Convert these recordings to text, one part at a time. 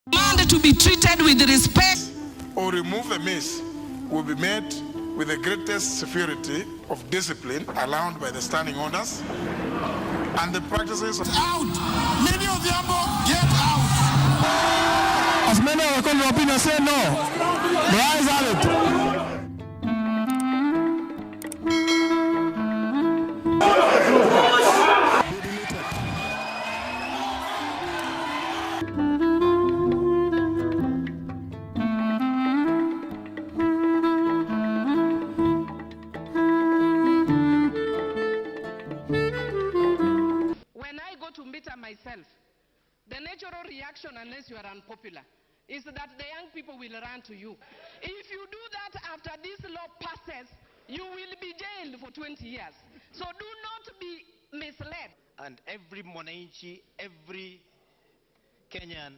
Demand to be treated with respect. Or remove the miss will be made with the greatest severity of discipline allowed by the standing orders and the practices of out. Many of them get out. As many of the opinion say no. Rise on it. Myself, the natural reaction, unless you are unpopular, is that the young people will run to you. If you do that after this law passes, you will be jailed for 20 years. So do not be misled. And every mwananchi, every Kenyan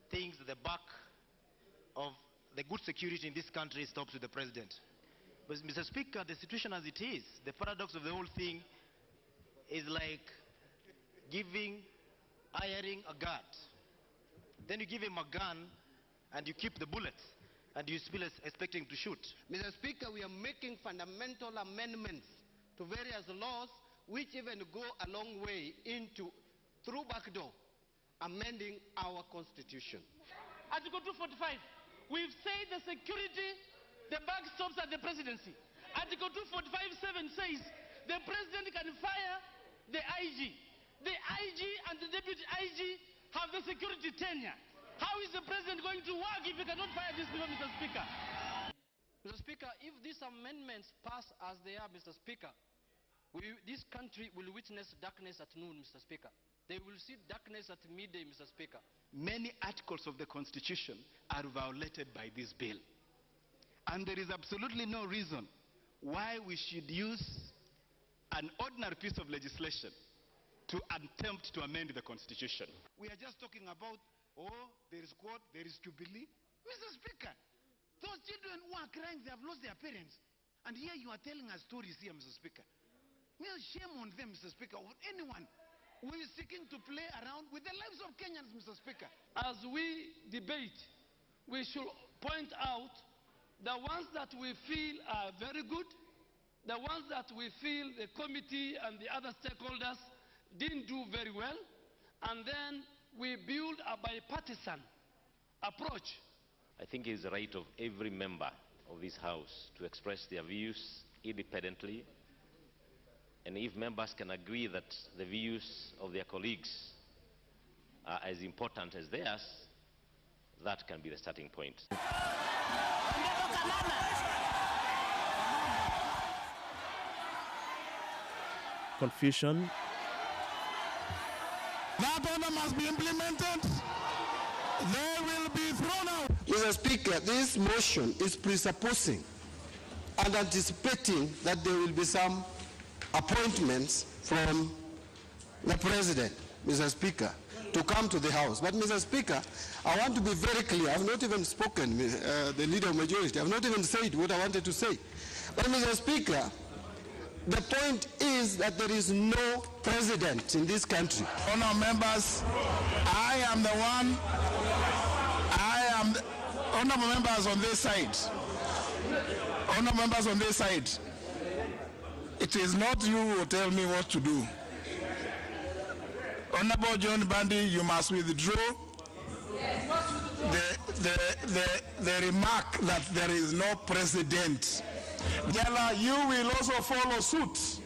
thinks the back of the good security in this country stops with the president. But Mr. Speaker, the situation as it is, the paradox of the whole thing is like hiring a guard. Then you give him a gun and you keep the bullets and you still expecting to shoot. Mr. Speaker, we are making fundamental amendments to various laws which even go a long way into, through backdoor, amending our constitution. Article 245, we've said the security, the buck stops at the presidency. Article 245(7) says the president can fire the IG. The IG and the deputy IG have the security tenure. How is the president going to work if he cannot fire these people, Mr. Speaker? Mr. Speaker, if these amendments pass as they are, Mr. Speaker, this country will witness darkness at noon, Mr. Speaker. They will see darkness at midday, Mr. Speaker. Many articles of the Constitution are violated by this bill. And there is absolutely no reason why we should use an ordinary piece of legislation to attempt to amend the Constitution. We are just talking about, there is court, there is Jubilee. Mr. Speaker, those children who are crying, they have lost their parents. And here you are telling us stories here, Mr. Speaker. Well, shame on them, Mr. Speaker, or anyone who is seeking to play around with the lives of Kenyans, Mr. Speaker. As we debate, we should point out the ones that we feel are very good, the ones that we feel the committee and the other stakeholders didn't do very well, and then we build a bipartisan approach. I think it is the right of every member of this House to express their views independently, and if members can agree that the views of their colleagues are as important as theirs, that can be the starting point. Confusion. That order must be implemented. They will be thrown out. Mr. Speaker, this motion is presupposing and anticipating that there will be some appointments from the President, Mr. Speaker, to come to the House. But, Mr. Speaker, I want to be very clear. I have not even spoken, the Leader of Majority. I have not even said what I wanted to say. But, Mr. Speaker, the point is that there is no president in this country. Honourable members, honourable members on this side. Honourable members on this side. It is not you who tell me what to do. Honourable John Bandi, you must withdraw the remark that there is no president. Jala, you will also follow suit.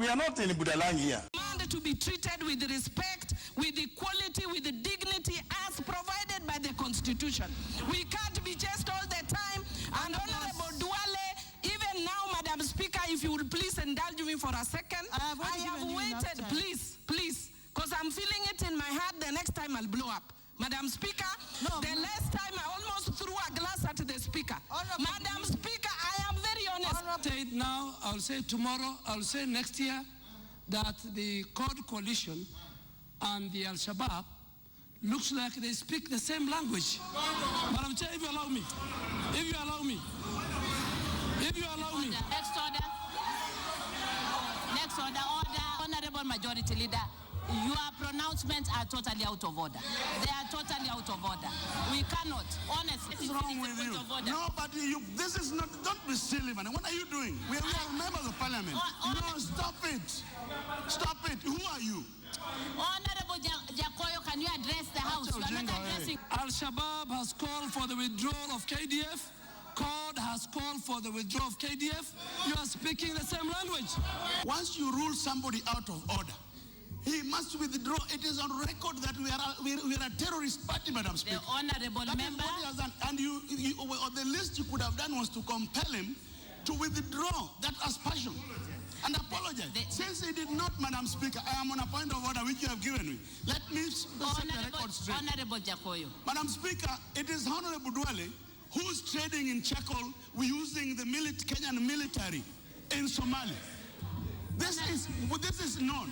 We are not in Budalang here. Demand to be treated with respect, with equality, with dignity as provided by the Constitution. We can't be just all the time. And Honorable Duale, even now, Madam Speaker, if you will please indulge me for a second. I have waited, please, because I'm feeling it in my heart. The next time I'll blow up. Madam Speaker, the last time I almost threw a glass at the Speaker. Madam Speaker, I am very honest. Say it now, I'll say tomorrow, I'll say next year that the Code Coalition and the Al-Shabaab looks like they speak the same language. Madam Chair, if you allow me. Next order. Honorable Majority Leader, Your pronouncements are totally out of order. They are totally out of order. We cannot, honestly. What's wrong with you? No, but this is not, don't be silly, man. What are you doing? We are members of parliament. No, stop it. Stop it. Who are you? Honorable Jakoyo, can you address the House? You are not addressing. Al-Shabaab has called for the withdrawal of KDF. CORD has called for the withdrawal of KDF. You are speaking the same language. Once you rule somebody out of order, he must withdraw. It is on record that we are a terrorist party, Madam Speaker. The honorable member. And the least you could have done was to compel him to withdraw that aspersion and apologize. Since he did not, Madam Speaker, I am on a point of order which you have given me. Let me set the record straight. Honorable Jakoyo. Madam Speaker, it is Honorable Duale who's trading in Chakol using the Kenyan military in Somalia. This is known.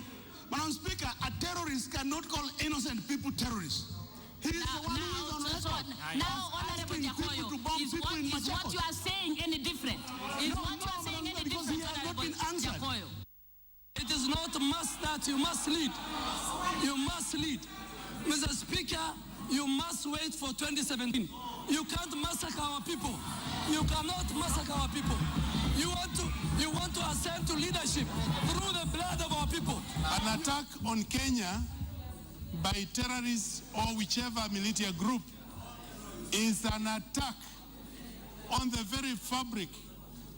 Madam Speaker, a terrorist cannot call innocent people terrorists. He is the one who is on record. Now, Honorable Jakoyo, is what you are saying any different? Is what you are saying any different, Honorable Jakoyo? It is not a must that you must lead. You must lead. Mr. Speaker, you must wait for 2017. You can't massacre our people. You cannot massacre our people. You want to ascend to leadership through the blood of our people. An attack on Kenya by terrorists or whichever military group is an attack on the very fabric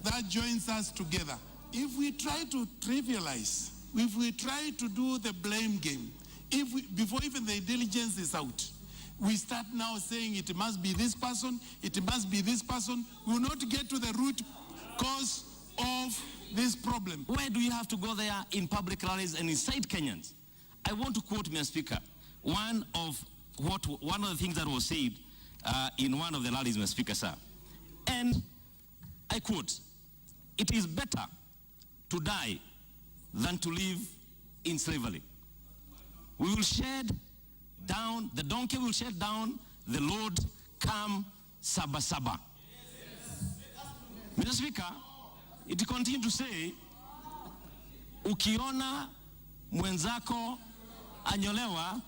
that joins us together. If we try to trivialize, if we try to do the blame game, before even the intelligence is out, we start now saying it must be this person, it must be this person, we will not get to the root cause of this problem. Why do you have to go there in public rallies and incite Kenyans? I want to quote, Mr. Speaker, one of the things that was said in one of the rallies, Mr. Speaker, sir. And I quote, "It is better to die than to live in slavery. We will shed down, the donkey will shed down, the Lord come Saba Saba." Mr. Speaker, it continued to say, ukiona mwenzako anyolewa,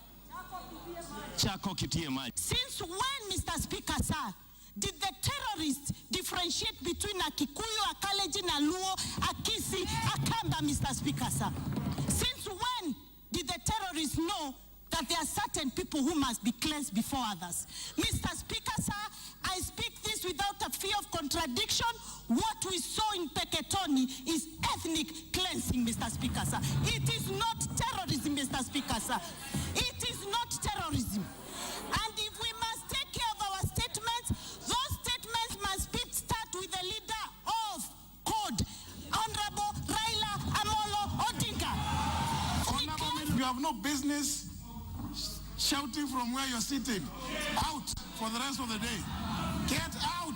chako kitie maji. Since when, Mr. Speaker, sir, did the terrorists differentiate between a Kikuyu, a Kalenjin, a Luo, a Kisi, a Kamba, Mr. Speaker, sir? Since when did the terrorists know that there are certain people who must be cleansed before others? Mr. Speaker, sir, I speak this without a fear of contradiction. What we saw in Peketoni is ethnic cleansing, Mr. Speaker, sir. It is not terrorism, Mr. Speaker, sir. It is not terrorism. And if we must take care of our statements, those statements must start with the leader of CORD, Honorable Raila Amolo Odinga. You have no business shouting from where you're sitting. Out for the rest of the day. Get out.